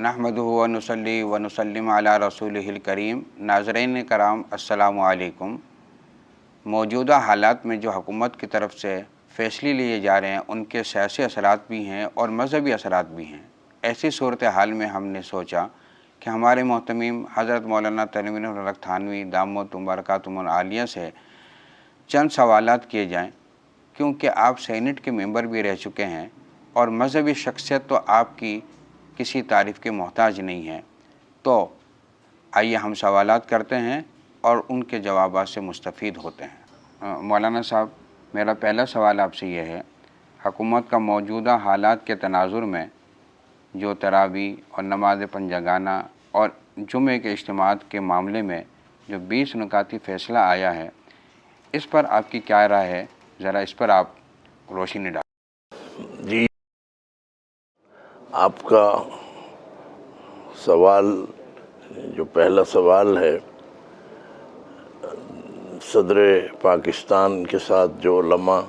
نحمدہ و نصلی و نسلم علی رسولہ الکریم۔ ناظرین کرام السلام علیکم۔ موجودہ حالات میں جو حکومت کی طرف سے فیصلے لیے جا رہے ہیں ان کے سیاسی اثرات بھی ہیں اور مذہبی اثرات بھی ہیں۔ ایسی صورتحال میں ہم نے سوچا کہ ہمارے محتمم حضرت مولانا تنویر الحق تھانوی دامت برکاتہم العالیہ سے چند سوالات کیے جائیں، کیونکہ آپ سینٹ کے ممبر بھی رہ چکے ہیں اور مذہبی شخصیت تو آپ کی کسی تعریف کے محتاج نہیں ہے۔ تو آئیے ہم سوالات کرتے ہیں اور ان کے جوابات سے مستفید ہوتے ہیں۔ مولانا صاحب، میرا پہلا سوال آپ سے یہ ہے، حکومت کا موجودہ حالات کے تناظر میں جو تراویح اور نماز پنجگانہ اور جمعے کے اجتماعات کے معاملے میں جو 20 نکاتی فیصلہ آیا ہے، اس پر آپ کی کیا رائے ہے؟ ذرا اس پر آپ روشنی ڈالیں۔ جی، آپ کا سوال جو پہلا سوال ہے، صدر پاکستان کے ساتھ جو علماء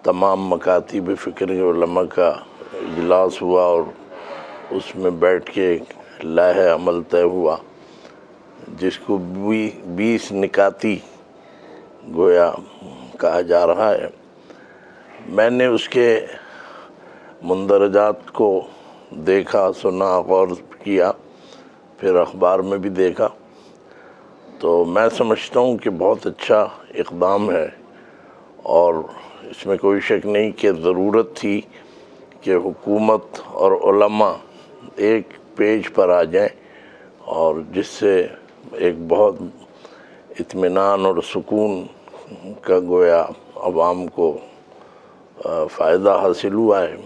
تمام مکاتب فکر کے علماء کا اجلاس ہوا اور اس میں بیٹھ کے لائحہ عمل طے ہوا، جس کو 20 نکاتی گویا کہا جا رہا ہے، میں نے اس کے مندرجات کو دیکھا، سنا، غور کیا، پھر اخبار میں بھی دیکھا، تو میں سمجھتا ہوں کہ بہت اچھا اقدام ہے، اور اس میں کوئی شک نہیں کہ ضرورت تھی کہ حکومت اور علماء ایک پیج پر آ جائیں، اور جس سے ایک بہت اطمینان اور سکون کا گویا عوام کو فائدہ حاصل ہوا ہے،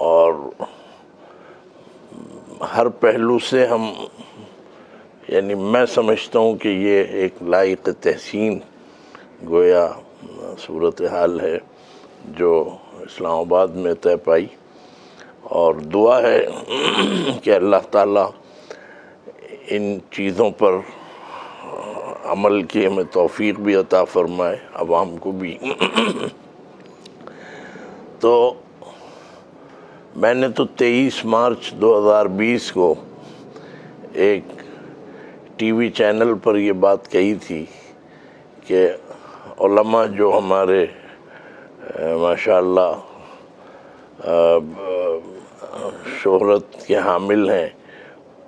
اور ہر پہلو سے ہم یعنی میں سمجھتا ہوں کہ یہ ایک لائق تحسین گویا صورتحال ہے جو اسلام آباد میں طے پائی، اور دعا ہے کہ اللہ تعالیٰ ان چیزوں پر عمل کی ہمیں توفیق بھی عطا فرمائے، عوام کو بھی۔ تو میں نے تو 23 مارچ 2020 کو ایک ٹی وی چینل پر یہ بات کہی تھی کہ علماء جو ہمارے ماشاءاللہ شہرت کے حامل ہیں،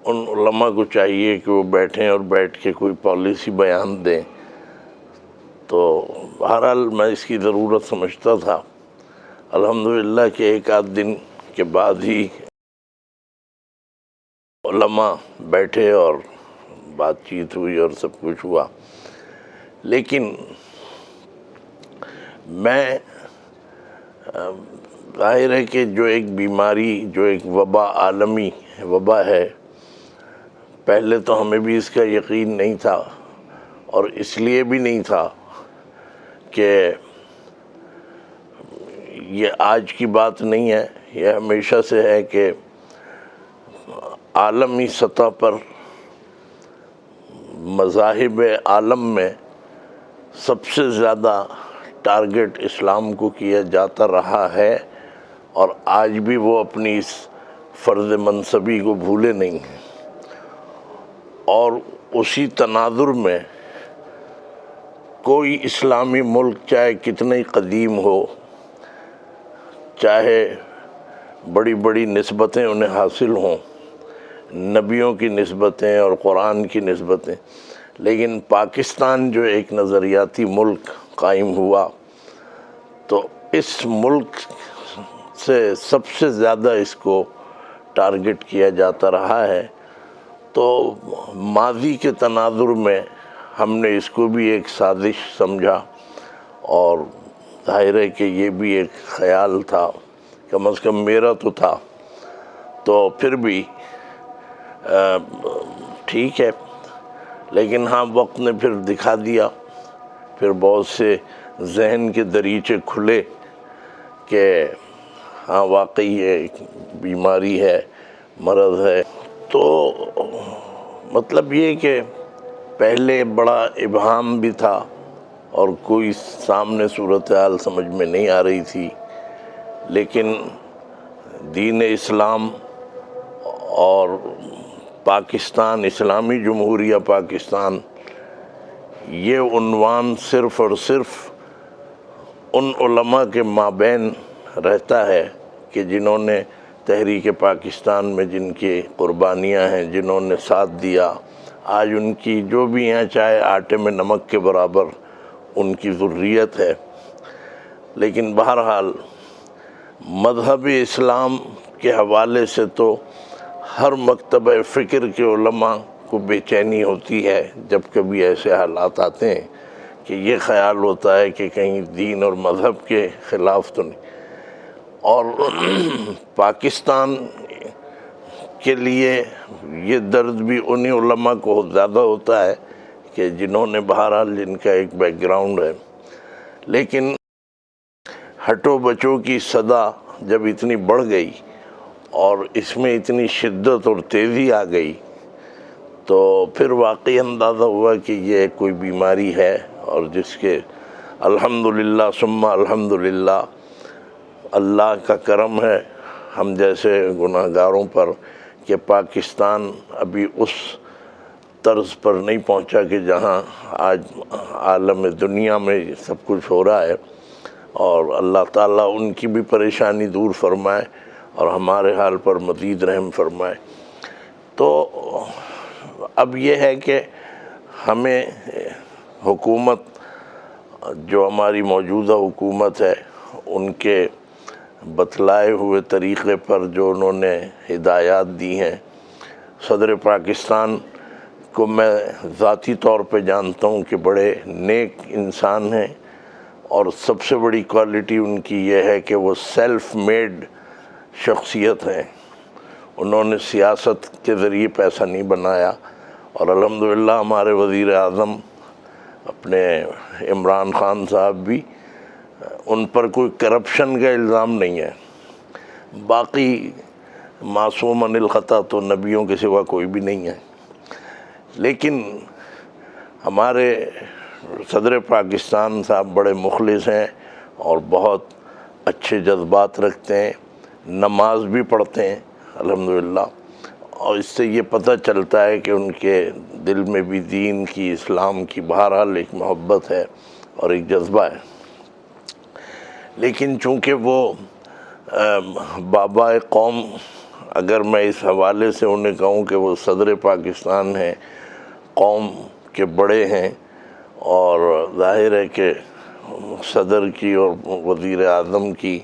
ان علماء کو چاہیے کہ وہ بیٹھیں اور بیٹھ کے کوئی پالیسی بیان دیں۔ تو بہرحال میں اس کی ضرورت سمجھتا تھا۔ الحمدللہ کہ ایک آدھ دن کے بعد ہی علماء بیٹھے اور بات چیت ہوئی اور سب کچھ ہوا، لیکن میں ظاہر ہے کہ جو ایک بیماری، جو ایک وبا، عالمی وبا ہے، پہلے تو ہمیں بھی اس کا یقین نہیں تھا، اور اس لیے بھی نہیں تھا کہ یہ آج کی بات نہیں ہے، یہ ہمیشہ سے ہے کہ عالمی سطح پر مذاہب عالم میں سب سے زیادہ ٹارگٹ اسلام کو کیا جاتا رہا ہے، اور آج بھی وہ اپنی اس فرض منصبی کو بھولے نہیں ہیں، اور اسی تناظر میں کوئی اسلامی ملک چاہے کتنا ہی قدیم ہو، چاہے بڑی بڑی نسبتیں انہیں حاصل ہوں، نبیوں کی نسبتیں اور قرآن کی نسبتیں، لیکن پاکستان جو ایک نظریاتی ملک قائم ہوا، تو اس ملک سے سب سے زیادہ اس کو ٹارگٹ کیا جاتا رہا ہے۔ تو ماضی کے تناظر میں ہم نے اس کو بھی ایک سازش سمجھا، اور ظاہر ہے کہ یہ بھی ایک خیال تھا، کم از کم میرا تو تھا، تو پھر بھی ٹھیک ہے، لیکن ہاں وقت نے پھر دکھا دیا، پھر بہت سے ذہن کے دریچے کھلے کہ ہاں واقعی یہ ایک بیماری ہے، مرض ہے۔ تو مطلب یہ کہ پہلے بڑا ابہام بھی تھا اور کوئی سامنے صورتحال سمجھ میں نہیں آ رہی تھی، لیکن دین اسلام اور پاکستان اسلامی جمہوریہ پاکستان، یہ عنوان صرف اور صرف ان علماء کے مابین رہتا ہے کہ جنہوں نے تحریک پاکستان میں جن کی قربانیاں ہیں، جنہوں نے ساتھ دیا، آج ان کی جو بھی ہیں چاہے آٹے میں نمک کے برابر ان کی ذریت ہے۔ لیکن بہرحال مذہب اسلام کے حوالے سے تو ہر مکتبہ فکر کے علماء کو بے چینی ہوتی ہے جب کبھی ایسے حالات آتے ہیں کہ یہ خیال ہوتا ہے کہ کہیں دین اور مذہب کے خلاف تو نہیں۔ اور پاکستان کے لیے یہ درد بھی انہی علماء کو زیادہ ہوتا ہے کہ جنہوں نے بہرحال جن کا ایک بیک گراؤنڈ ہے۔ لیکن ہٹو بچو کی صدا جب اتنی بڑھ گئی اور اس میں اتنی شدت اور تیزی آ گئی تو پھر واقعی اندازہ ہوا کہ یہ کوئی بیماری ہے، اور جس کے الحمدللہ ثم الحمدللہ اللہ کا کرم ہے ہم جیسے گناہ گاروں پر کہ پاکستان ابھی اس طرز پر نہیں پہنچا کہ جہاں آج عالم دنیا میں سب کچھ ہو رہا ہے، اور اللہ تعالیٰ ان کی بھی پریشانی دور فرمائے اور ہمارے حال پر مزید رحم فرمائے۔ تو اب یہ ہے کہ ہمیں حکومت، جو ہماری موجودہ حکومت ہے، ان کے بتلائے ہوئے طریقے پر جو انہوں نے ہدایات دی ہیں، صدر پاکستان کو میں ذاتی طور پہ جانتا ہوں کہ بڑے نیک انسان ہیں، اور سب سے بڑی کوالٹی ان کی یہ ہے کہ وہ سیلف میڈ شخصیت ہیں۔ انہوں نے سیاست کے ذریعے پیسہ نہیں بنایا، اور الحمدللہ ہمارے وزیر اعظم اپنے عمران خان صاحب بھی، ان پر کوئی کرپشن کا الزام نہیں ہے۔ باقی معصوم عن الخطا تو نبیوں کے سوا کوئی بھی نہیں ہے۔ لیکن ہمارے صدر پاکستان صاحب بڑے مخلص ہیں اور بہت اچھے جذبات رکھتے ہیں، نماز بھی پڑھتے ہیں الحمدللہ، اور اس سے یہ پتہ چلتا ہے کہ ان کے دل میں بھی دین کی، اسلام کی بہرحال ایک محبت ہے اور ایک جذبہ ہے۔ لیکن چونکہ وہ بابا قوم، اگر میں اس حوالے سے انہیں کہوں کہ وہ صدر پاکستان ہیں، قوم کے بڑے ہیں، اور ظاہر ہے کہ صدر کی اور وزیر اعظم کی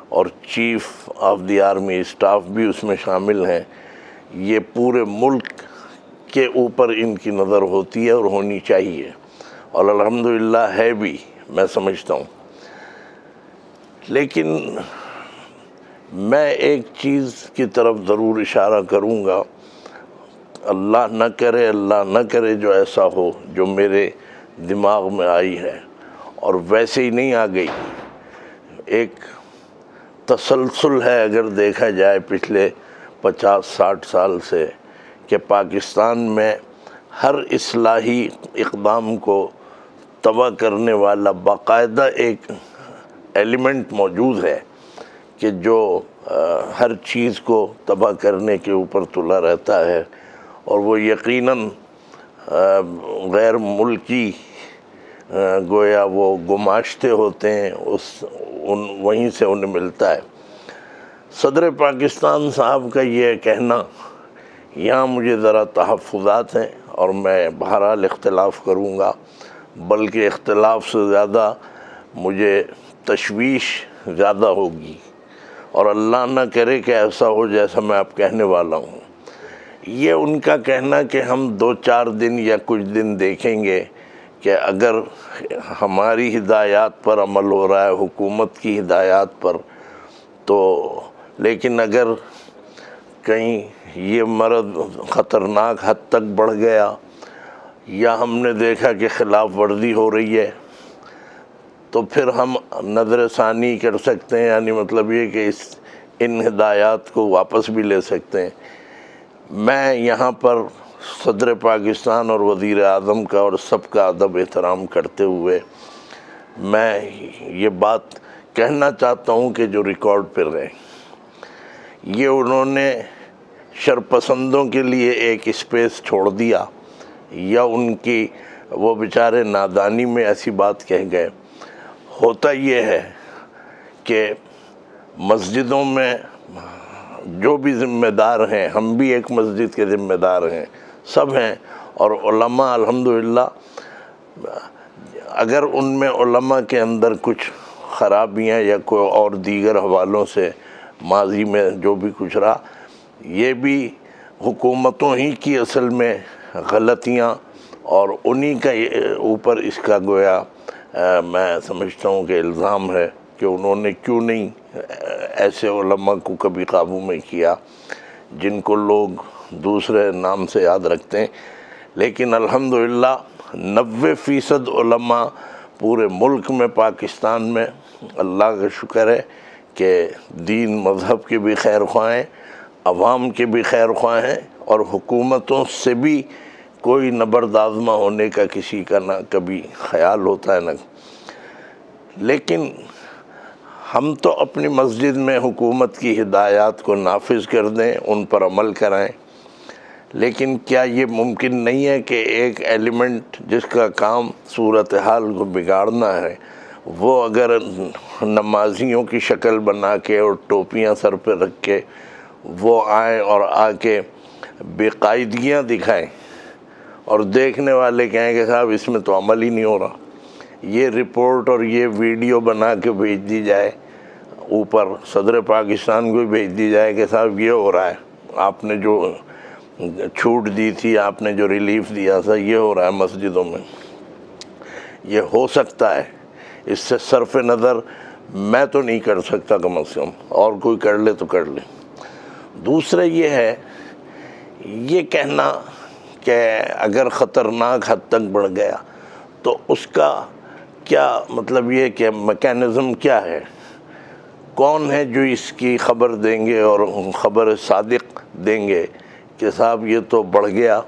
اور chief of the army staff بھی اس میں شامل ہیں، یہ پورے ملک کے اوپر ان کی نظر ہوتی ہے اور ہونی چاہیے، اور الحمدللہ ہے بھی، میں سمجھتا ہوں۔ لیکن میں ایک چیز کی طرف ضرور اشارہ کروں گا، اللہ نہ کرے جو ایسا ہو جو میرے دماغ میں آئی ہے، اور ویسے ہی نہیں آ گئی، ایک تسلسل ہے اگر دیکھا جائے پچھلے 50-60 سال سے، کہ پاکستان میں ہر اصلاحی اقدام کو تباہ کرنے والا باقاعدہ ایک ایلیمنٹ موجود ہے کہ جو ہر چیز کو تباہ کرنے کے اوپر تلا رہتا ہے، اور وہ یقیناً غیر ملکی گویا وہ گماشتے ہوتے ہیں، وہیں سے انہیں ملتا ہے۔ صدر پاکستان صاحب کا یہ کہنا، یہاں مجھے ذرا تحفظات ہیں، اور میں بہرحال اختلاف کروں گا، بلکہ اختلاف سے زیادہ مجھے تشویش زیادہ ہوگی، اور اللہ نہ کرے کہ ایسا ہو جیسا میں اب کہنے والا ہوں۔ یہ ان کا کہنا کہ ہم 2-4 دن یا کچھ دن دیکھیں گے کہ اگر ہماری ہدایات پر عمل ہو رہا ہے، حکومت کی ہدایات پر، تو لیکن اگر کہیں یہ مرض خطرناک حد تک بڑھ گیا، یا ہم نے دیکھا کہ خلاف ورزی ہو رہی ہے، تو پھر ہم نظر ثانی کر سکتے ہیں، یعنی مطلب یہ کہ ان ہدایات کو واپس بھی لے سکتے ہیں۔ میں یہاں پر صدر پاکستان اور وزیر اعظم کا اور سب کا ادب احترام کرتے ہوئے میں یہ بات کہنا چاہتا ہوں کہ جو ریکارڈ پہ رہے، یہ انہوں نے شرپسندوں کے لیے ایک اسپیس چھوڑ دیا، یا ان کی وہ بیچارے نادانی میں ایسی بات کہہ گئے۔ ہوتا یہ ہے کہ مسجدوں میں جو بھی ذمہ دار ہیں، ہم بھی ایک مسجد کے ذمہ دار ہیں، سب ہیں، اور علماء الحمدللہ، اگر ان میں علماء کے اندر کچھ خرابیاں یا کوئی اور دیگر حوالوں سے ماضی میں جو بھی کچھ رہا، یہ بھی حکومتوں ہی کی اصل میں غلطیاں، اور انہی کا اوپر اس کا گویا میں سمجھتا ہوں کہ الزام ہے کہ انہوں نے کیوں نہیں ایسے علماء کو کبھی قابو میں کیا جن کو لوگ دوسرے نام سے یاد رکھتے ہیں۔ لیکن الحمدللہ 90% علماء پورے ملک میں، پاکستان میں، اللہ کا شکر ہے کہ دین مذہب کے بھی خیر خواہ ہیں، عوام کے بھی خیر خواہ ہیں، اور حکومتوں سے بھی کوئی نبردآزما ہونے کا کسی کا نہ کبھی خیال ہوتا ہے نہ۔ لیکن ہم تو اپنی مسجد میں حکومت کی ہدایات کو نافذ کر دیں، ان پر عمل کرائیں، لیکن کیا یہ ممکن نہیں ہے کہ ایک ایلیمنٹ جس کا کام صورتحال کو بگاڑنا ہے، وہ اگر نمازیوں کی شکل بنا کے اور ٹوپیاں سر پہ رکھ کے وہ آئیں اور آ کے بے قاعدگیاں دکھائیں، اور دیکھنے والے کہیں کہ صاحب اس میں تو عمل ہی نہیں ہو رہا، یہ رپورٹ اور یہ ویڈیو بنا کے بھیج دی جائے، اوپر صدر پاکستان کو بھی بھیج دی جائے کہ صاحب یہ ہو رہا ہے، آپ نے جو چھوٹ دی تھی، آپ نے جو ریلیف دیا تھا، یہ ہو رہا ہے مسجدوں میں، یہ ہو سکتا ہے۔ اس سے صرف نظر میں تو نہیں کر سکتا، کم از کم، اور کوئی کر لے تو کر لے۔ دوسرا یہ ہے، یہ کہنا کہ اگر خطرناک حد تک بڑھ گیا تو اس کا کیا مطلب، یہ کہ میکینزم کیا ہے، کون ہے جو اس کی خبر دیں گے اور خبر صادق دیں گے کہ صاحب یہ تو بڑھ گیا،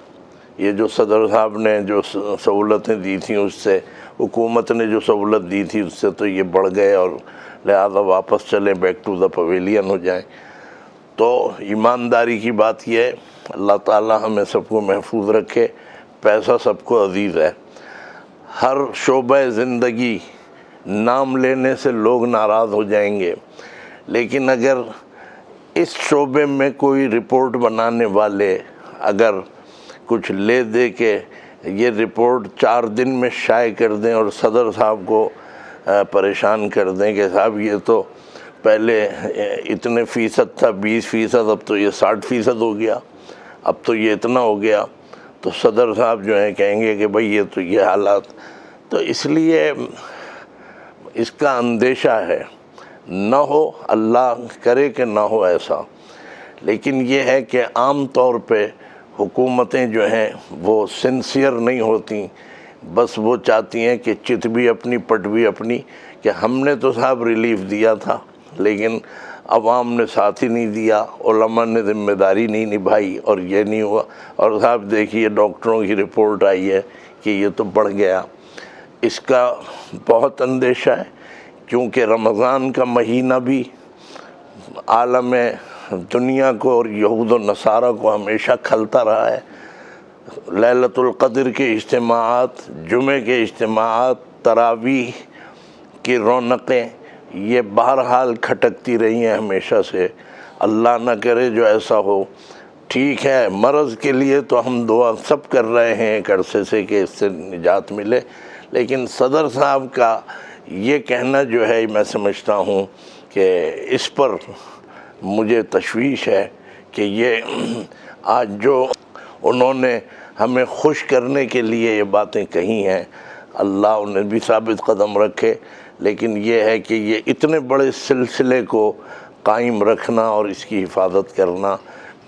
یہ جو صدر صاحب نے جو سہولتیں دی تھیں اس سے، حکومت نے جو سہولت دی تھی اس سے تو یہ بڑھ گئے، اور لہذا واپس چلیں، بیک ٹو دا پویلین ہو جائیں۔ تو ایمانداری کی بات یہ ہے، اللہ تعالی ہمیں سب کو محفوظ رکھے، پیسہ سب کو عزیز ہے، ہر شعبہ زندگی نام لینے سے لوگ ناراض ہو جائیں گے، لیکن اگر اس شعبے میں کوئی رپورٹ بنانے والے اگر کچھ لے دے کے یہ رپورٹ 4 دن میں شائع کر دیں اور صدر صاحب کو پریشان کر دیں کہ صاحب یہ تو پہلے اتنے فیصد تھا، 20%، اب تو یہ 60% ہو گیا، اب تو یہ اتنا ہو گیا، تو صدر صاحب جو ہیں کہیں گے کہ بھئی یہ تو یہ حالات۔ تو اس لیے اس کا اندیشہ ہے، نہ ہو، اللہ کرے کہ نہ ہو ایسا، لیکن یہ ہے کہ عام طور پہ حکومتیں جو ہیں وہ سنسیئر نہیں ہوتی، بس وہ چاہتی ہیں کہ چت بھی اپنی پٹ بھی اپنی، کہ ہم نے تو صاحب ریلیف دیا تھا لیکن عوام نے ساتھ ہی نہیں دیا، علماء نے ذمہ داری نہیں نبھائی، اور یہ نہیں ہوا، اور صاحب دیکھیے ڈاکٹروں کی رپورٹ آئی ہے کہ یہ تو بڑھ گیا۔ اس کا بہت اندیشہ ہے، کیونکہ رمضان کا مہینہ بھی عالم دنیا کو اور یہود و نصارہ کو ہمیشہ کھلتا رہا ہے۔ لیلۃ القدر کے اجتماعات، جمعے کے اجتماعات، تراویح کی رونقیں، یہ بہرحال کھٹکتی رہی ہیں ہمیشہ سے۔ اللہ نہ کرے جو ایسا ہو۔ ٹھیک ہے، مرض کے لیے تو ہم دعا سب کر رہے ہیں ایک عرصے سے کہ اس سے نجات ملے، لیکن صدر صاحب کا یہ کہنا جو ہے، میں سمجھتا ہوں کہ اس پر مجھے تشویش ہے کہ یہ آج جو انہوں نے ہمیں خوش کرنے کے لیے یہ باتیں کہی ہیں، اللہ انہیں بھی ثابت قدم رکھے، لیکن یہ ہے کہ یہ اتنے بڑے سلسلے کو قائم رکھنا اور اس کی حفاظت کرنا،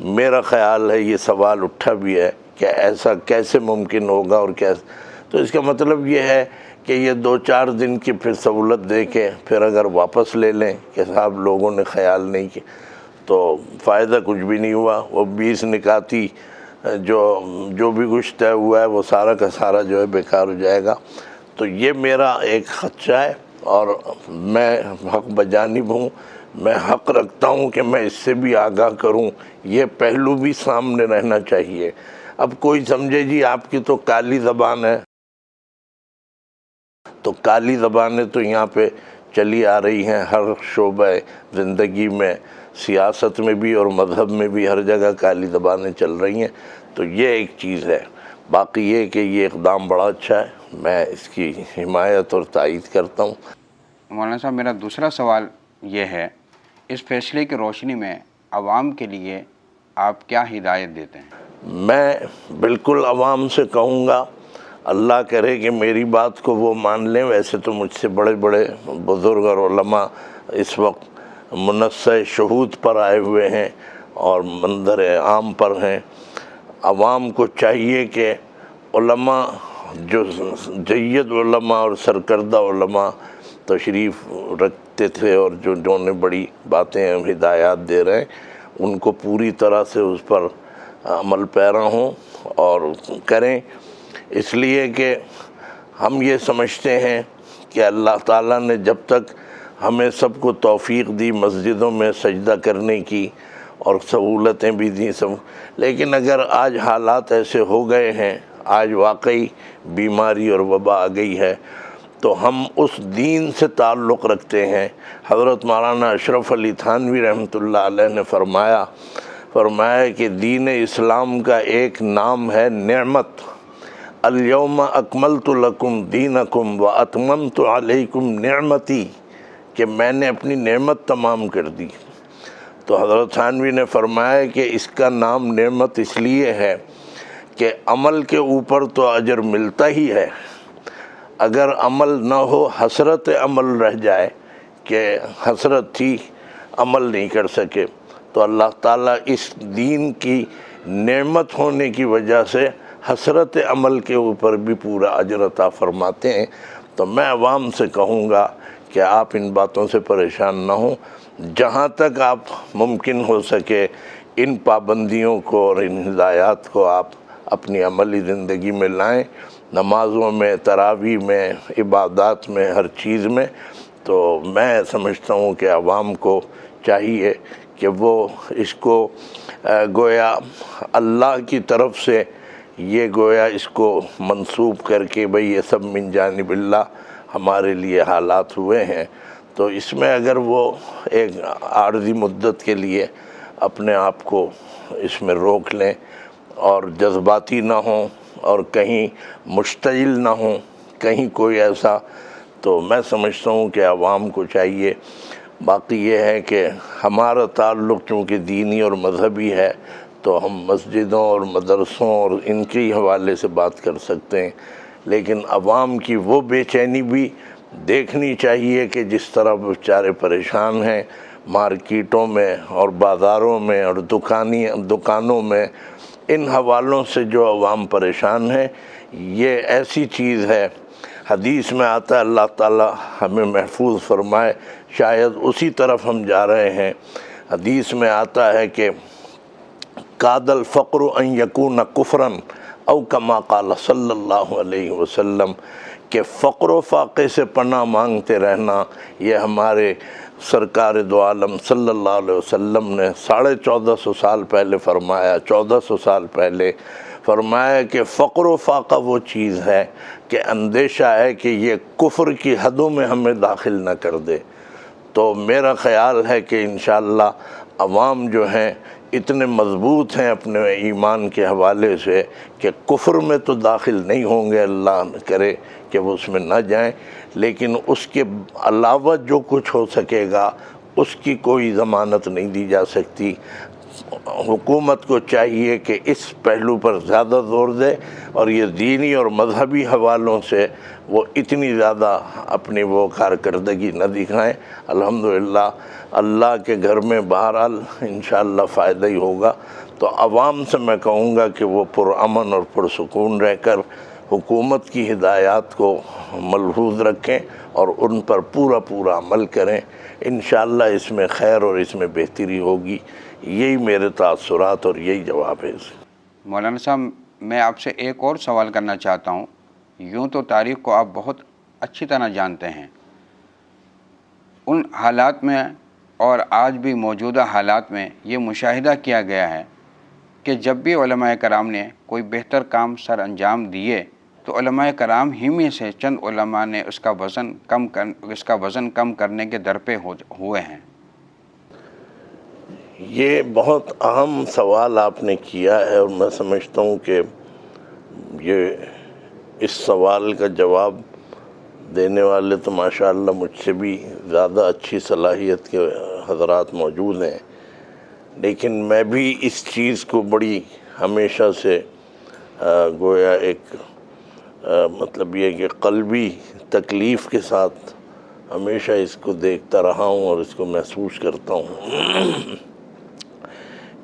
میرا خیال ہے یہ سوال اٹھا بھی ہے کہ ایسا کیسے ممکن ہوگا، اور کیسے، تو اس کا مطلب یہ ہے کہ یہ 2-4 دن کی پھر سہولت دے کے پھر اگر واپس لے لیں کہ صاحب لوگوں نے خیال نہیں کیا، تو فائدہ کچھ بھی نہیں ہوا۔ وہ 20 نکاتی جو بھی کچھ طے ہوا ہے وہ سارا کا سارا جو ہے بیکار ہو جائے گا۔ تو یہ میرا ایک خدشہ ہے، اور میں حق بجانب ہوں، میں حق رکھتا ہوں کہ میں اس سے بھی آگاہ کروں، یہ پہلو بھی سامنے رہنا چاہیے۔ اب کوئی سمجھے جی آپ کی تو کالی زبان ہے، تو کالی زبانیں تو یہاں پہ چلی آ رہی ہیں ہر شعبہ زندگی میں، سیاست میں بھی اور مذہب میں بھی ہر جگہ کالی زبانیں چل رہی ہیں، تو یہ ایک چیز ہے۔ باقی یہ کہ یہ اقدام بڑا اچھا ہے، میں اس کی حمایت اور تائید کرتا ہوں۔ مولانا صاحب، میرا دوسرا سوال یہ ہے، اس فیصلے کی روشنی میں عوام کے لیے آپ کیا ہدایت دیتے ہیں؟ میں بالکل عوام سے کہوں گا، اللہ کرے کہ میری بات کو وہ مان لیں۔ ویسے تو مجھ سے بڑے بڑے بزرگ اور علماء اس وقت منصہ شہود پر آئے ہوئے ہیں اور منظر عام پر ہیں۔ عوام کو چاہیے کہ علماء، جو جید علماء اور سرکردہ علماء تشریف رکھتے تھے اور جو نے بڑی باتیں ہدایات دے رہے ہیں، ان کو پوری طرح سے اس پر عمل پیرا ہوں اور کریں، اس لیے کہ ہم یہ سمجھتے ہیں کہ اللہ تعالیٰ نے جب تک ہمیں سب کو توفیق دی مسجدوں میں سجدہ کرنے کی اور سہولتیں بھی دیں سب، لیکن اگر آج حالات ایسے ہو گئے ہیں، آج واقعی بیماری اور وبا آ گئی ہے، تو ہم اس دین سے تعلق رکھتے ہیں۔ حضرت مولانا اشرف علی تھانوی رحمۃ اللہ علیہ نے فرمایا کہ دین اسلام کا ایک نام ہے نعمت۔ الیوم اکملت لکم دینکم واتممت علیکم نعمتی، کہ میں نے اپنی نعمت تمام کر دی۔ تو حضرت تھانوی نے فرمایا کہ اس کا نام نعمت اس لیے ہے کہ عمل کے اوپر تو اجر ملتا ہی ہے، اگر عمل نہ ہو، حسرت عمل رہ جائے کہ حسرت تھی عمل نہیں کر سکے، تو اللہ تعالیٰ اس دین کی نعمت ہونے کی وجہ سے حسرت عمل کے اوپر بھی پورا اجر عطا فرماتے ہیں۔ تو میں عوام سے کہوں گا کہ آپ ان باتوں سے پریشان نہ ہوں، جہاں تک آپ ممکن ہو سکے ان پابندیوں کو اور ان ہدایات کو آپ اپنی عملی زندگی میں لائیں، نمازوں میں، تراویح میں، عبادات میں، ہر چیز میں۔ تو میں سمجھتا ہوں کہ عوام کو چاہیے کہ وہ اس کو گویا اللہ کی طرف سے یہ گویا اس کو منسوب کر کے بھئی یہ سب من جانب اللہ ہمارے لیے حالات ہوئے ہیں، تو اس میں اگر وہ ایک عارضی مدت کے لیے اپنے آپ کو اس میں روک لیں اور جذباتی نہ ہوں اور کہیں مشتعل نہ ہوں، کہیں کوئی ایسا، تو میں سمجھتا ہوں کہ عوام کو چاہیے۔ باقی یہ ہے کہ ہمارا تعلق چونکہ دینی اور مذہبی ہے، تو ہم مسجدوں اور مدرسوں اور ان کے حوالے سے بات کر سکتے ہیں، لیکن عوام کی وہ بے چینی بھی دیکھنی چاہیے کہ جس طرح وہ بیچارے پریشان ہیں مارکیٹوں میں اور بازاروں میں اور دکانوں میں، ان حوالوں سے جو عوام پریشان ہے، یہ ایسی چیز ہے، حدیث میں آتا ہے اللہ تعالیٰ ہمیں محفوظ فرمائے، شاید اسی طرف ہم جا رہے ہیں۔ حدیث میں آتا ہے کہ کاد الفقر ان یکون کفرا او کما قال صلی اللہ علیہ وسلم، کہ فقر و فاقے سے پناہ مانگتے رہنا، یہ ہمارے سرکار دو عالم صلی اللہ علیہ وسلم نے 1450 سال پہلے فرمایا، 1400 سال پہلے فرمایا کہ فقر و فاقہ وہ چیز ہے کہ اندیشہ ہے کہ یہ کفر کی حدوں میں ہمیں داخل نہ کر دے۔ تو میرا خیال ہے کہ انشاءاللہ عوام جو ہیں اتنے مضبوط ہیں اپنے ایمان کے حوالے سے کہ کفر میں تو داخل نہیں ہوں گے، اللہ نہ کرے کہ وہ اس میں نہ جائیں، لیکن اس کے علاوہ جو کچھ ہو سکے گا اس کی کوئی ضمانت نہیں دی جا سکتی۔ حکومت کو چاہیے کہ اس پہلو پر زیادہ زور دے اور یہ دینی اور مذہبی حوالوں سے وہ اتنی زیادہ اپنی وہ کارکردگی نہ دکھائیں۔ الحمدللہ اللہ کے گھر میں بہرحال انشاءاللہ فائدہ ہی ہوگا۔ تو عوام سے میں کہوں گا کہ وہ پرامن اور پرسکون رہ کر حکومت کی ہدایات کو ملحوظ رکھیں اور ان پر پورا عمل کریں، انشاءاللہ اس میں خیر اور اس میں بہتری ہوگی۔ یہی میرے تاثرات اور یہی جواب ہے۔ مولانا صاحب، میں آپ سے ایک اور سوال کرنا چاہتا ہوں۔ یوں تو تاریخ کو آپ بہت اچھی طرح جانتے ہیں، ان حالات میں اور آج بھی موجودہ حالات میں یہ مشاہدہ کیا گیا ہے کہ جب بھی علماء کرام نے کوئی بہتر کام سر انجام دیے تو علماء کرام ہی میں سے چند علماء نے اس کا وزن کم کرنے کے درپے ہوئے ہیں۔ یہ بہت اہم سوال آپ نے کیا ہے، اور میں سمجھتا ہوں کہ یہ اس سوال کا جواب دینے والے تو ماشاءاللہ مجھ سے بھی زیادہ اچھی صلاحیت کے حضرات موجود ہیں، لیکن میں بھی اس چیز کو بڑی ہمیشہ سے گویا ایک مطلب یہ کہ قلبی تکلیف کے ساتھ ہمیشہ اس کو دیکھتا رہا ہوں اور اس کو محسوس کرتا ہوں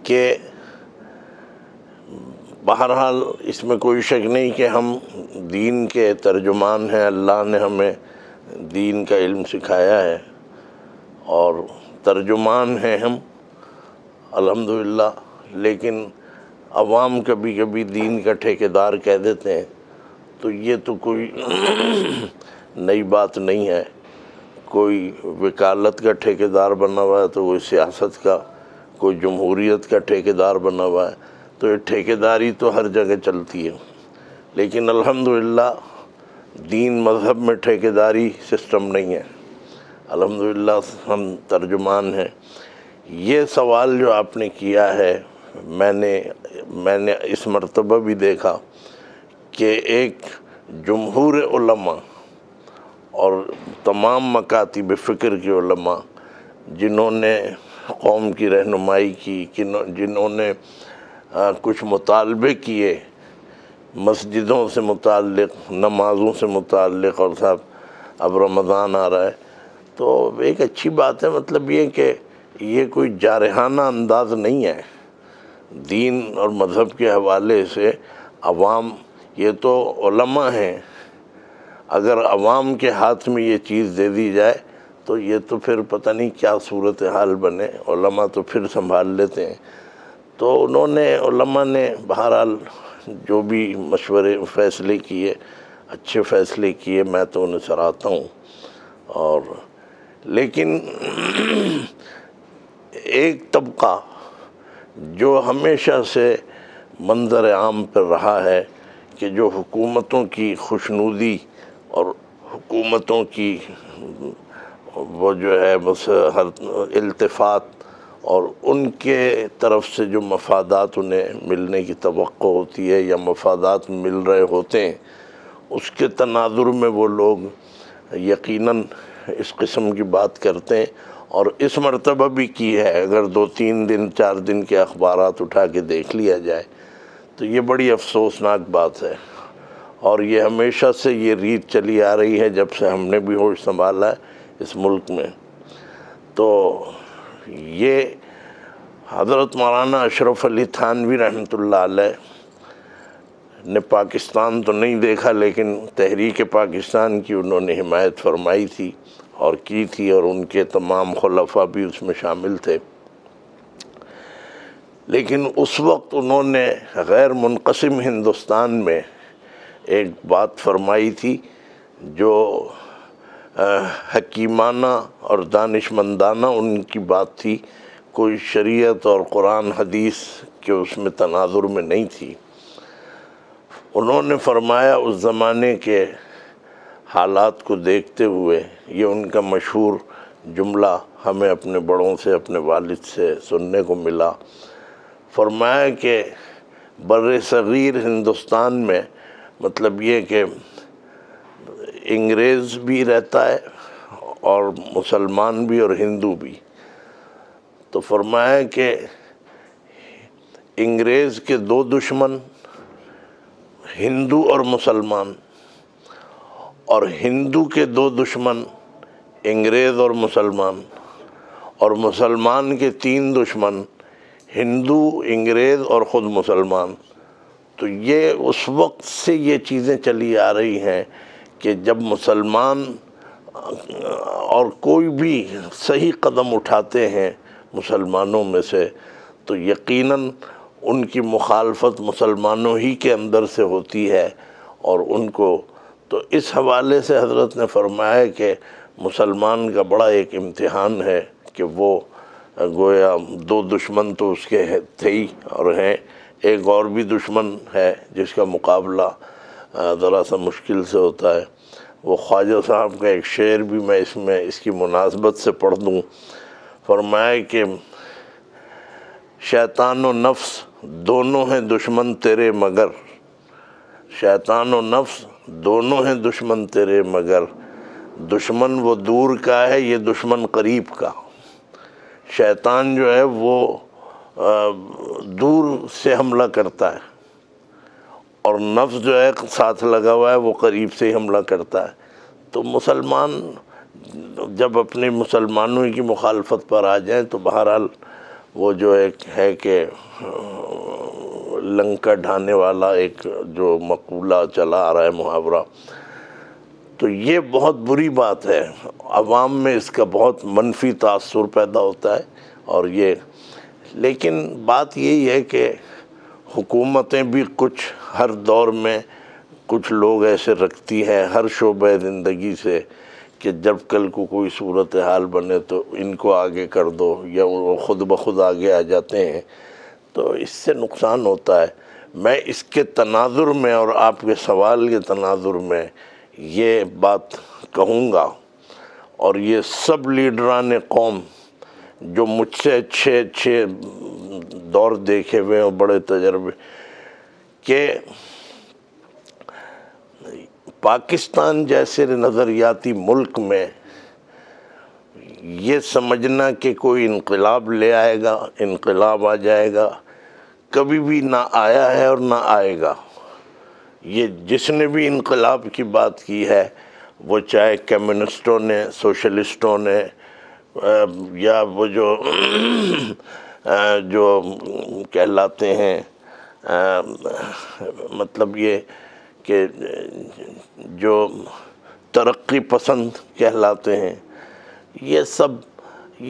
کہ بہرحال اس میں کوئی شک نہیں کہ ہم دین کے ترجمان ہیں، اللہ نے ہمیں دین کا علم سکھایا ہے اور ترجمان ہیں ہم الحمدللہ، لیکن عوام کبھی کبھی دین کا ٹھیکیدار کہہ دیتے ہیں، تو یہ تو کوئی نئی بات نہیں ہے۔ کوئی وکالت کا ٹھیکیدار بنا ہوا ہے تو کوئی سیاست کا، کوئی جمہوریت کا ٹھیکیدار بنا ہوا ہے، تو یہ ٹھیکیداری تو ہر جگہ چلتی ہے، لیکن الحمدللہ دین مذہب میں ٹھیکیداری سسٹم نہیں ہے، الحمدللہ ہم ترجمان ہیں۔ یہ سوال جو آپ نے کیا ہے، میں نے اس مرتبہ بھی دیکھا کہ ایک جمہور علماء اور تمام مکاتب فکر کے علماء جنہوں نے قوم کی رہنمائی کی، جنہوں نے کچھ مطالبے کیے مسجدوں سے متعلق، نمازوں سے متعلق، اور صاحب اب رمضان آ رہا ہے تو ایک اچھی بات ہے، مطلب یہ کہ یہ کوئی جارحانہ انداز نہیں ہے دین اور مذہب کے حوالے سے۔ عوام، یہ تو علماء ہیں، اگر عوام کے ہاتھ میں یہ چیز دے دی جائے تو یہ تو پھر پتہ نہیں کیا صورتحال بنے، علماء تو پھر سنبھال لیتے ہیں۔ تو انہوں نے، علماء نے بہرحال جو بھی مشورے فیصلے کیے، اچھے فیصلے کیے، میں تو انہیں سراہتا ہوں۔ اور لیکن ایک طبقہ جو ہمیشہ سے منظر عام پر رہا ہے کہ جو حکومتوں کی خوشنودی اور حکومتوں کی وہ جو ہے بس ہر التفات اور ان کے طرف سے جو مفادات انہیں ملنے کی توقع ہوتی ہے یا مفادات مل رہے ہوتے ہیں، اس کے تناظر میں وہ لوگ یقیناً اس قسم کی بات کرتے ہیں، اور اس مرتبہ بھی کی ہے۔ اگر 2-3 دن 4 دن کے اخبارات اٹھا کے دیکھ لیا جائے تو یہ بڑی افسوسناک بات ہے، اور یہ ہمیشہ سے یہ ریت چلی آ رہی ہے جب سے ہم نے بھی ہوش سنبھالا ہے اس ملک میں۔ تو یہ حضرت مولانا اشرف علی تھانوی رحمۃ اللہ علیہ نے پاکستان تو نہیں دیکھا، لیکن تحریک پاکستان کی انہوں نے حمایت فرمائی تھی اور کی تھی، اور ان کے تمام خلفاء بھی اس میں شامل تھے۔ لیکن اس وقت انہوں نے غیر منقسم ہندوستان میں ایک بات فرمائی تھی جو حکیمانہ اور دانشمندانہ ان کی بات تھی، کوئی شریعت اور قرآن حدیث کے اس میں تناظر میں نہیں تھی۔ انہوں نے فرمایا اس زمانے کے حالات کو دیکھتے ہوئے، یہ ان کا مشہور جملہ ہمیں اپنے بڑوں سے، اپنے والد سے سننے کو ملا، فرمایا کہ بر صغیر ہندوستان میں مطلب یہ کہ انگریز بھی رہتا ہے اور مسلمان بھی اور ہندو بھی، تو فرمایا کہ انگریز کے 2 دشمن ہندو اور مسلمان، اور ہندو کے 2 دشمن انگریز اور مسلمان، اور مسلمان کے 3 دشمن ہندو، انگریز اور خود مسلمان۔ تو یہ اس وقت سے یہ چیزیں چلی آ رہی ہیں کہ جب مسلمان اور کوئی بھی صحیح قدم اٹھاتے ہیں مسلمانوں میں سے تو یقیناً ان کی مخالفت مسلمانوں ہی کے اندر سے ہوتی ہے، اور ان کو تو اس حوالے سے حضرت نے فرمایا کہ مسلمان کا بڑا ایک امتحان ہے کہ وہ گویا دو دشمن تو اس کے تھے ہی اور ہیں، ایک اور بھی دشمن ہے جس کا مقابلہ ذرا سا مشکل سے ہوتا ہے۔ وہ خواجہ صاحب کا ایک شعر بھی میں اس کی مناسبت سے پڑھ دوں۔ فرمایا کہ شیطان و نفس دونوں ہیں دشمن تیرے مگر، شیطان و نفس دونوں ہیں دشمن تیرے مگر، دشمن وہ دور کا ہے یہ دشمن قریب کا۔ شیطان جو ہے وہ دور سے حملہ کرتا ہے اور نفس جو ہے ساتھ لگا ہوا ہے وہ قریب سے ہی حملہ کرتا ہے۔ تو مسلمان جب اپنے مسلمانوں کی مخالفت پر آ جائیں تو بہرحال وہ جو ایک ہے کہ لنکا ڈھانے والا ایک جو مقولہ چلا آ رہا ہے، محاورہ، تو یہ بہت بری بات ہے۔ عوام میں اس کا بہت منفی تاثر پیدا ہوتا ہے اور یہ، لیکن بات یہی ہے کہ حکومتیں بھی کچھ ہر دور میں کچھ لوگ ایسے رکھتی ہیں ہر شعبہ زندگی سے کہ جب کل کو کوئی صورتحال بنے تو ان کو آگے کر دو، یا وہ خود بخود آگے آ جاتے ہیں، تو اس سے نقصان ہوتا ہے۔ میں اس کے تناظر میں اور آپ کے سوال کے تناظر میں یہ بات کہوں گا، اور یہ سب لیڈران قوم جو مجھ سے اچھے دور دیکھے ہوئے اور بڑے تجربے، کہ پاکستان جیسے نظریاتی ملک میں یہ سمجھنا کہ کوئی انقلاب لے آئے گا، انقلاب آ جائے گا، کبھی بھی نہ آیا ہے اور نہ آئے گا۔ یہ جس نے بھی انقلاب کی بات کی ہے، وہ چاہے کمیونسٹوں نے، سوشلسٹوں نے، یا وہ جو کہلاتے ہیں، مطلب یہ کہ جو ترقی پسند کہلاتے ہیں، یہ سب،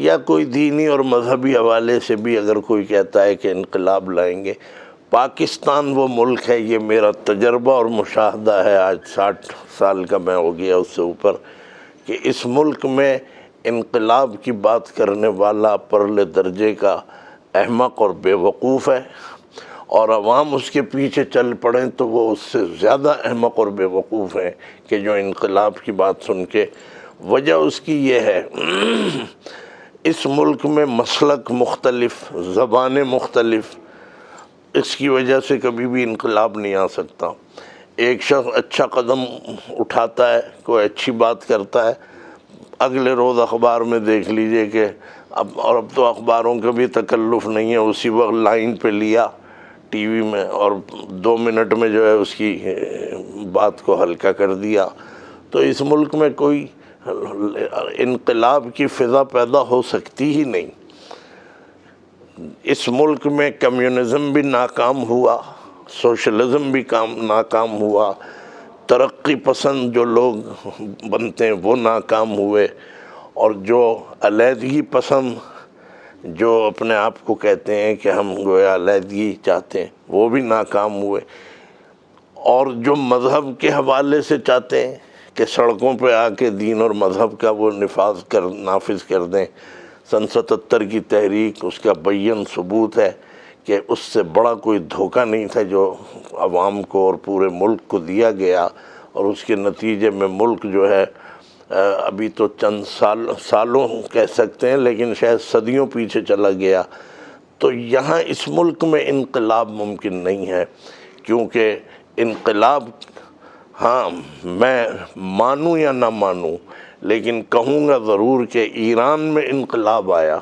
یا کوئی دینی اور مذہبی حوالے سے بھی اگر کوئی کہتا ہے کہ انقلاب لائیں گے، پاکستان وہ ملک ہے، یہ میرا تجربہ اور مشاہدہ ہے، آج 60 سال کا میں ہو گیا اس سے اوپر، کہ اس ملک میں انقلاب کی بات کرنے والا پرلے درجے کا احمق اور بے وقوف ہے، اور عوام اس کے پیچھے چل پڑیں تو وہ اس سے زیادہ احمق اور بے وقوف ہیں کہ جو انقلاب کی بات سن کے۔ وجہ اس کی یہ ہے، اس ملک میں مسلک مختلف، زبانیں مختلف، اس کی وجہ سے کبھی بھی انقلاب نہیں آ سکتا۔ ایک شخص اچھا قدم اٹھاتا ہے، کوئی اچھی بات کرتا ہے، اگلے روز اخبار میں دیکھ لیجئے کہ اب تو اخباروں کا بھی تکلف نہیں ہے، اسی وقت لائن پہ لیا ٹی وی میں اور 2 منٹ میں جو ہے اس کی بات کو ہلکا کر دیا۔ تو اس ملک میں کوئی انقلاب کی فضا پیدا ہو سکتی ہی نہیں۔ اس ملک میں کمیونزم بھی ناکام ہوا، سوشلزم بھی ناکام ہوا، ترقی پسند جو لوگ بنتے ہیں وہ ناکام ہوئے، اور جو علیحدگی پسند جو اپنے آپ کو کہتے ہیں کہ ہم گویا علیحدگی چاہتے ہیں وہ بھی ناکام ہوئے، اور جو مذہب کے حوالے سے چاہتے ہیں کہ سڑکوں پہ آ کے دین اور مذہب کا وہ نافذ کر دیں۔ سن 77 کی تحریک اس کا بیان ثبوت ہے کہ اس سے بڑا کوئی دھوکہ نہیں تھا جو عوام کو اور پورے ملک کو دیا گیا، اور اس کے نتیجے میں ملک جو ہے ابھی تو چند سالوں کہہ سکتے ہیں لیکن شاید صدیوں پیچھے چلا گیا۔ تو یہاں اس ملک میں انقلاب ممکن نہیں ہے، کیونکہ انقلاب، ہاں میں مانوں یا نہ مانوں لیکن کہوں گا ضرور کہ ایران میں انقلاب آیا،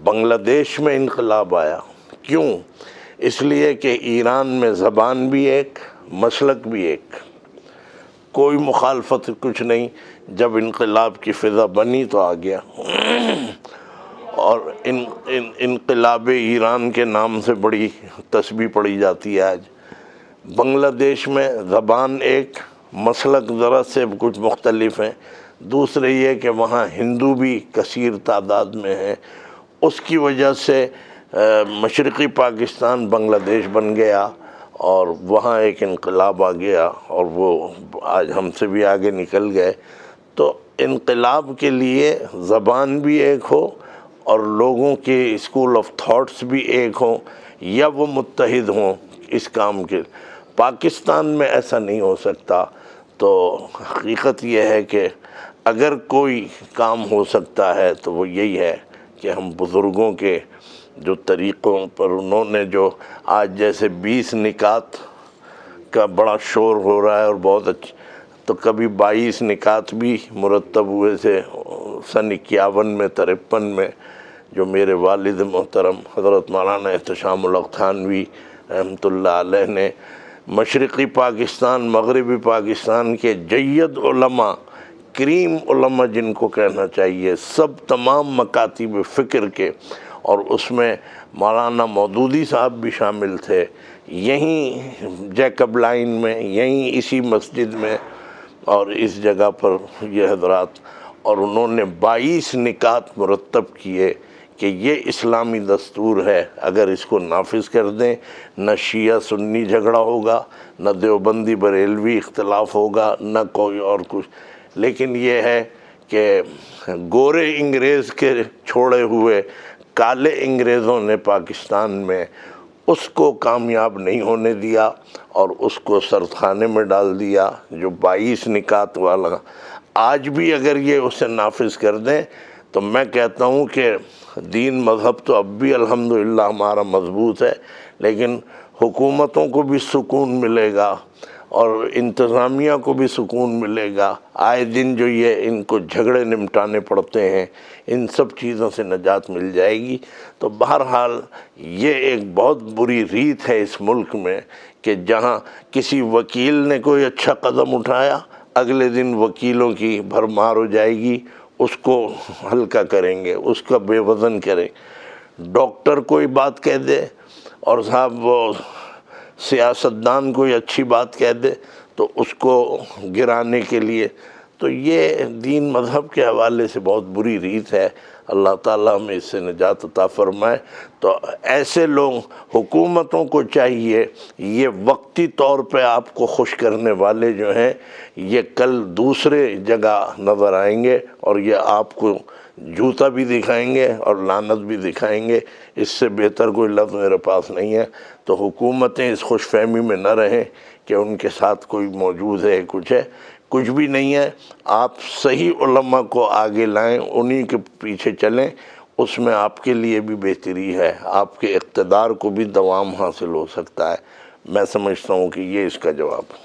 بنگلہ دیش میں انقلاب آیا۔ کیوں؟ اس لیے کہ ایران میں زبان بھی ایک، مسلک بھی ایک، کوئی مخالفت کچھ نہیں، جب انقلاب کی فضا بنی تو آ گیا۔ اور انقلاب ایران کے نام سے بڑی تسبیح پڑھی جاتی ہے آج۔ بنگلہ دیش میں زبان ایک، مسلک ذرا سے کچھ مختلف ہیں، دوسرے یہ کہ وہاں ہندو بھی کثیر تعداد میں ہیں، اس کی وجہ سے مشرقی پاکستان بنگلہ دیش بن گیا، اور وہاں ایک انقلاب آ گیا اور وہ آج ہم سے بھی آگے نکل گئے۔ تو انقلاب کے لیے زبان بھی ایک ہو، اور لوگوں کے اسکول آف تھاٹس بھی ایک ہوں یا وہ متحد ہوں اس کام کے. پاکستان میں ایسا نہیں ہو سکتا. تو حقیقت یہ ہے کہ اگر کوئی کام ہو سکتا ہے تو وہ یہی ہے کہ ہم بزرگوں کے جو طریقوں پر انہوں نے جو آج جیسے 20 نکات کا بڑا شور ہو رہا ہے اور بہت اچھا، تو کبھی 22 نکات بھی مرتب ہوئے تھے سن 51 میں 53 میں، جو میرے والد محترم حضرت مولانا احتشام الحق تھانوی رحمۃ اللہ علیہ نے مشرقی پاکستان مغربی پاکستان کے جید علماء، کریم علماء جن کو کہنا چاہیے، سب تمام مکاتب فکر کے، اور اس میں مولانا مودودی صاحب بھی شامل تھے، یہیں جیکب لائن میں، یہیں اسی مسجد میں اور اس جگہ پر یہ حضرات، اور انہوں نے 22 نکات مرتب کیے کہ یہ اسلامی دستور ہے، اگر اس کو نافذ کر دیں نہ شیعہ سنی جھگڑا ہوگا، نہ دیوبندی بریلوی اختلاف ہوگا، نہ کوئی اور کچھ. لیکن یہ ہے کہ گورے انگریز کے چھوڑے ہوئے کالے انگریزوں نے پاکستان میں اس کو کامیاب نہیں ہونے دیا اور اس کو سردخانے میں ڈال دیا. جو 22 نکات والا آج بھی اگر یہ اسے نافذ کر دیں تو میں کہتا ہوں کہ دین مذہب تو اب بھی الحمدللہ ہمارا مضبوط ہے، لیکن حکومتوں کو بھی سکون ملے گا اور انتظامیہ کو بھی سکون ملے گا. آئے دن جو یہ ان کو جھگڑے نمٹانے پڑتے ہیں، ان سب چیزوں سے نجات مل جائے گی. تو بہرحال یہ ایک بہت بری ریت ہے اس ملک میں کہ جہاں کسی وکیل نے کوئی اچھا قدم اٹھایا، اگلے دن وکیلوں کی بھرمار ہو جائے گی، اس کو ہلکا کریں گے، اس کا بے وزن کریں. ڈاکٹر کوئی بات کہہ دے اور صاحب وہ سیاستدان کوئی اچھی بات کہہ دے تو اس کو گرانے کے لیے. تو یہ دین مذہب کے حوالے سے بہت بری ریت ہے. اللہ تعالیٰ ہمیں اس سے نجات عطا فرمائے. تو ایسے لوگ، حکومتوں کو چاہیے یہ وقتی طور پہ آپ کو خوش کرنے والے جو ہیں یہ کل دوسرے جگہ نظر آئیں گے اور یہ آپ کو جوتا بھی دکھائیں گے اور لعنت بھی دکھائیں گے. اس سے بہتر کوئی لفظ میرے پاس نہیں ہے. تو حکومتیں اس خوش فہمی میں نہ رہیں کہ ان کے ساتھ کوئی موجود ہے، کچھ بھی نہیں ہے. آپ صحیح علماء کو آگے لائیں، انہی کے پیچھے چلیں، اس میں آپ کے لیے بھی بہتری ہے، آپ کے اقتدار کو بھی دوام حاصل ہو سکتا ہے. میں سمجھتا ہوں کہ یہ اس کا جواب ہے.